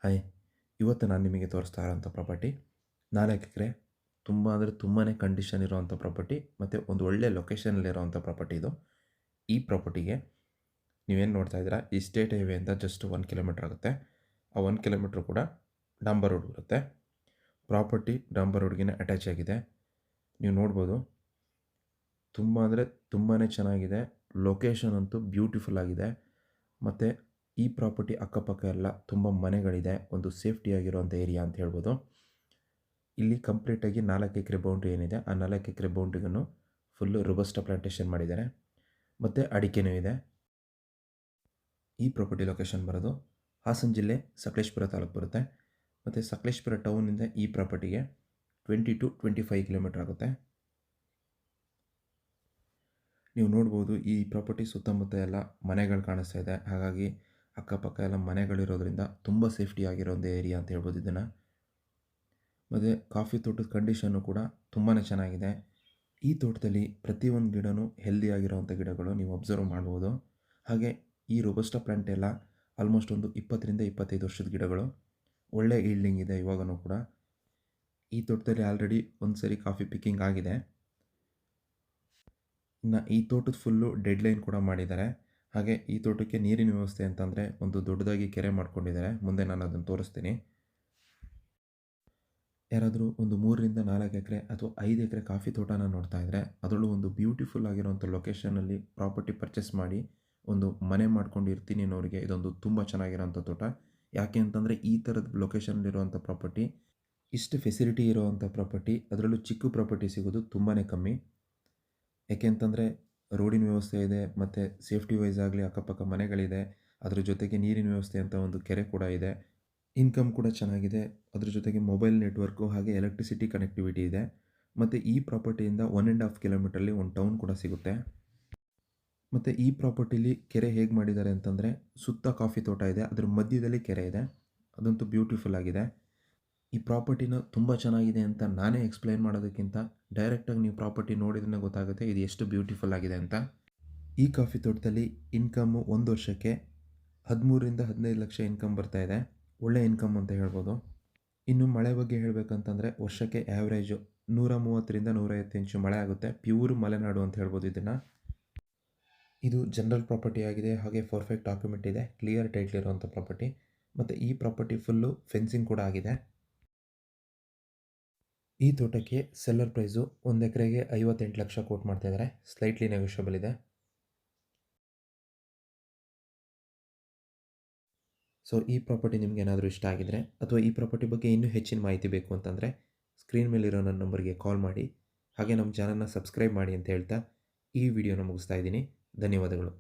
Hi, ಇವತ್ತು ನಾನು ನಿಮಗೆ ತೋರಿಸ್ತಾ ಇರೋಂಥ ಪ್ರಾಪರ್ಟಿ 4 ಎಕರೆ ತುಂಬ ಅಂದರೆ ತುಂಬಾ ಕಂಡೀಷನ್ ಇರೋವಂಥ ಪ್ರಾಪರ್ಟಿ ಮತ್ತು ಒಂದು ಒಳ್ಳೆ ಲೊಕೇಶನಲ್ಲಿರೋವಂಥ ಪ್ರಾಪರ್ಟಿ ಇದು. ಈ ಪ್ರಾಪರ್ಟಿಗೆ ನೀವೇನು ನೋಡ್ತಾ ಇದ್ದೀರಾ, ಈ ಸ್ಟೇಟ್ ಹೈವೇ ಅಂತ ಜಸ್ಟ್ 1 ಕಿಲೋಮೀಟ್ರ್ ಆಗುತ್ತೆ. ಆ 1 ಕಿಲೋಮೀಟ್ರ್ ಕೂಡ ಡಾಂಬರ್ ರೋಡ್ ಬರುತ್ತೆ. ಪ್ರಾಪರ್ಟಿ ಡಾಂಬರ್ ರೋಡ್ಗೆ ಅಟ್ಯಾಚ್ ಆಗಿದೆ. ನೀವು ನೋಡ್ಬೋದು, ತುಂಬ ಅಂದರೆ ತುಂಬಾ ಚೆನ್ನಾಗಿದೆ. ಲೊಕೇಶನ್ ಅಂತೂ ಬ್ಯೂಟಿಫುಲ್ ಆಗಿದೆ. ಮತ್ತು ಈ ಪ್ರಾಪರ್ಟಿ ಅಕ್ಕಪಕ್ಕ ಎಲ್ಲ ತುಂಬ ಮನೆಗಳಿದೆ. ಒಂದು ಸೇಫ್ಟಿ ಆಗಿರುವಂಥ ಏರಿಯಾ ಅಂತ ಹೇಳ್ಬೋದು. ಇಲ್ಲಿ ಕಂಪ್ಲೀಟಾಗಿ 4 ಎಕರೆ ಬೌಂಡ್ರಿ ಏನಿದೆ, ಆ 4 ಎಕರೆ ಬೌಂಡ್ರಿಗೂ ಫುಲ್ಲು ರೋಬಸ್ಟಾ ಪ್ಲಾಂಟೇಶನ್ ಮಾಡಿದ್ದಾರೆ ಮತ್ತು ಅಡಿಕೆನೂ ಇದೆ. ಈ ಪ್ರಾಪರ್ಟಿ ಲೊಕೇಶನ್ ಬರೋದು ಹಾಸನ ಜಿಲ್ಲೆ ಸಕಲೇಶಪುರ ತಾಲೂಕು ಬರುತ್ತೆ. ಮತ್ತು ಸಕಲೇಶಪುರ ಟೌನಿಂದ ಈ ಪ್ರಾಪರ್ಟಿಗೆ 20 to 25 ಕಿಲೋಮೀಟ್ರ್ ಆಗುತ್ತೆ. ನೀವು ನೋಡ್ಬೋದು, ಈ ಪ್ರಾಪರ್ಟಿ ಸುತ್ತಮುತ್ತ ಎಲ್ಲ ಮನೆಗಳು ಕಾಣಿಸ್ತಾ ಇದೆ. ಹಾಗಾಗಿ ಅಕ್ಕಪಕ್ಕ ಎಲ್ಲ ಮನೆಗಳಿರೋದ್ರಿಂದ ತುಂಬ ಸೇಫ್ಟಿ ಆಗಿರೋ ಒಂದು ಏರಿಯಾ ಅಂತ ಹೇಳ್ಬೋದು ಇದನ್ನು. ಮತ್ತು ಕಾಫಿ ತೋಟದ ಕಂಡೀಷನ್ನು ಕೂಡ ತುಂಬಾ ಚೆನ್ನಾಗಿದೆ. ಈ ತೋಟದಲ್ಲಿ ಪ್ರತಿಯೊಂದು ಗಿಡವೂ ಹೆಲ್ದಿ ಆಗಿರೋವಂಥ ಗಿಡಗಳು ನೀವು ಅಬ್ಸರ್ವ್ ಮಾಡ್ಬೋದು. ಹಾಗೆ ಈ ರೋಬಸ್ಟಾ ಪ್ಲಾಂಟ್ ಎಲ್ಲ ಆಲ್ಮೋಸ್ಟ್ ಒಂದು 20 to 25 ವರ್ಷದ ಗಿಡಗಳು. ಒಳ್ಳೆ ಈಲ್ಡಿಂಗ್ ಇದೆ ಇವಾಗನೂ ಕೂಡ. ಈ ತೋಟದಲ್ಲಿ ಆಲ್ರೆಡಿ ಒಂದು ಸರಿ ಕಾಫಿ ಪಿಕ್ಕಿಂಗ್ ಆಗಿದೆ. ಇನ್ನು ಈ ತೋಟದ ಫುಲ್ಲು ಡೆಡ್ಲೈನ್ ಕೂಡ ಮಾಡಿದ್ದಾರೆ. ಹಾಗೆ ಈ ತೋಟಕ್ಕೆ ನೀರಿನ ವ್ಯವಸ್ಥೆ ಅಂತಂದರೆ ಒಂದು ದೊಡ್ಡದಾಗಿ ಕೆರೆ ಮಾಡ್ಕೊಂಡಿದ್ದಾರೆ. ಮುಂದೆ ನಾನು ಅದನ್ನು ತೋರಿಸ್ತೀನಿ. ಯಾರಾದರೂ ಒಂದು 3 to 4 ಎಕರೆ ಅಥವಾ 5 ಎಕರೆ ಕಾಫಿ ತೋಟನ ನೋಡ್ತಾ ಇದ್ದರೆ, ಅದರಲ್ಲೂ ಒಂದು ಬ್ಯೂಟಿಫುಲ್ ಆಗಿರೋಂಥ ಲೊಕೇಶನಲ್ಲಿ ಪ್ರಾಪರ್ಟಿ ಪರ್ಚೇಸ್ ಮಾಡಿ ಒಂದು ಮನೆ ಮಾಡ್ಕೊಂಡಿರ್ತೀನಿ ಅನ್ನೋರಿಗೆ ಇದೊಂದು ತುಂಬ ಚೆನ್ನಾಗಿರೋಂಥ ತೋಟ. ಯಾಕೆ ಅಂತಂದರೆ ಈ ಥರದ ಲೊಕೇಶನಲ್ಲಿರುವಂಥ ಪ್ರಾಪರ್ಟಿ, ಇಷ್ಟು ಫೆಸಿಲಿಟಿ ಇರೋವಂಥ ಪ್ರಾಪರ್ಟಿ, ಅದರಲ್ಲೂ ಚಿಕ್ಕ ಪ್ರಾಪರ್ಟಿ ಸಿಗೋದು ತುಂಬಾ ಕಮ್ಮಿ. ಯಾಕೆ ಅಂತಂದರೆ ರೋಡಿನ ವ್ಯವಸ್ಥೆ ಇದೆ, ಮತ್ತು ಸೇಫ್ಟಿ ವೈಸ್ ಆಗಲಿ ಅಕ್ಕಪಕ್ಕ ಮನೆಗಳಿದೆ. ಅದ್ರ ಜೊತೆಗೆ ನೀರಿನ ವ್ಯವಸ್ಥೆ ಅಂತ ಒಂದು ಕೆರೆ ಕೂಡ ಇದೆ. ಇನ್ಕಮ್ ಕೂಡ ಚೆನ್ನಾಗಿದೆ. ಅದ್ರ ಜೊತೆಗೆ ಮೊಬೈಲ್ ನೆಟ್ವರ್ಕು ಹಾಗೆ ಎಲೆಕ್ಟ್ರಿಸಿಟಿ ಕನೆಕ್ಟಿವಿಟಿ ಇದೆ. ಮತ್ತು ಈ ಪ್ರಾಪರ್ಟಿಯಿಂದ 1.5 ಕಿಲೋಮೀಟ್ರಲ್ಲಿ ಒಂದು ಟೌನ್ ಕೂಡ ಸಿಗುತ್ತೆ. ಮತ್ತು ಈ ಪ್ರಾಪರ್ಟಿಲಿ ಕೆರೆ ಹೇಗೆ ಮಾಡಿದ್ದಾರೆ ಅಂತಂದರೆ, ಸುತ್ತ ಕಾಫಿ ತೋಟ ಇದೆ, ಅದ್ರ ಮಧ್ಯದಲ್ಲಿ ಕೆರೆ ಇದೆ. ಅದಂತೂ ಬ್ಯೂಟಿಫುಲ್ ಆಗಿದೆ. ಈ ಪ್ರಾಪರ್ಟಿನ ತುಂಬ ಚೆನ್ನಾಗಿದೆ ಅಂತ ನಾನೇ ಎಕ್ಸ್ಪ್ಲೈನ್ ಮಾಡೋದಕ್ಕಿಂತ ಡೈರೆಕ್ಟಾಗಿ ನೀವು ಪ್ರಾಪರ್ಟಿ ನೋಡಿದ್ರೆ ಗೊತ್ತಾಗುತ್ತೆ ಇದು ಎಷ್ಟು ಬ್ಯೂಟಿಫುಲ್ ಆಗಿದೆ ಅಂತ. ಈ ಕಾಫಿ ತೋಟದಲ್ಲಿ ಇನ್ಕಮ್ಮು ಒಂದು ವರ್ಷಕ್ಕೆ 13 to 15 ಲಕ್ಷ ಇನ್ಕಮ್ ಬರ್ತಾ ಇದೆ. ಒಳ್ಳೆ ಇನ್ಕಮ್ ಅಂತ ಹೇಳ್ಬೋದು. ಇನ್ನು ಮಳೆ ಬಗ್ಗೆ ಹೇಳಬೇಕಂತಂದರೆ ವರ್ಷಕ್ಕೆ ಆ್ಯಾವ್ರೇಜು 130 to 150 ಇಂಚು ಮಳೆ ಆಗುತ್ತೆ. ಪ್ಯೂರ್ ಮಲೆನಾಡು ಅಂತ ಹೇಳ್ಬೋದು ಇದನ್ನು. ಇದು ಜನರಲ್ ಪ್ರಾಪರ್ಟಿ ಆಗಿದೆ. ಹಾಗೆ ಪರ್ಫೆಕ್ಟ್ ಡಾಕ್ಯುಮೆಂಟ್ ಇದೆ, ಕ್ಲಿಯರ್ ಟೈಟ್ಲ್ ಇರುವಂಥ ಪ್ರಾಪರ್ಟಿ. ಮತ್ತು ಈ ಪ್ರಾಪರ್ಟಿ ಫುಲ್ಲು ಫೆನ್ಸಿಂಗ್ ಕೂಡ ಆಗಿದೆ. ಈ ತೋಟಕ್ಕೆ ಸೆಲ್ಲರ್ ಪ್ರೈಸು 1 ಎಕರೆಗೆ 58 ಲಕ್ಷ ಕೋಟ್ ಮಾಡ್ತಾ ಇದ್ದಾರೆ. ಸ್ಲೈಟ್ಲಿ ನೆಗೋಷಿಯಬಲ್ ಇದೆ. ಸೊ ಈ ಪ್ರಾಪರ್ಟಿ ನಿಮ್ಗೆ ಏನಾದರೂ ಇಷ್ಟ ಆಗಿದರೆ ಅಥವಾ ಈ ಪ್ರಾಪರ್ಟಿ ಬಗ್ಗೆ ಇನ್ನೂ ಹೆಚ್ಚಿನ ಮಾಹಿತಿ ಬೇಕು ಅಂತಂದರೆ ಸ್ಕ್ರೀನ್ ಮೇಲಿರೋ ನನ್ನ ನಂಬರ್ಗೆ ಕಾಲ್ ಮಾಡಿ. ಹಾಗೆ ನಮ್ಮ ಚಾನಲ್ನ ಸಬ್ಸ್ಕ್ರೈಬ್ ಮಾಡಿ ಅಂತ ಹೇಳ್ತಾ ಈ ವಿಡಿಯೋನ ಮುಗಿಸ್ತಾ ಇದ್ದೀನಿ. ಧನ್ಯವಾದಗಳು.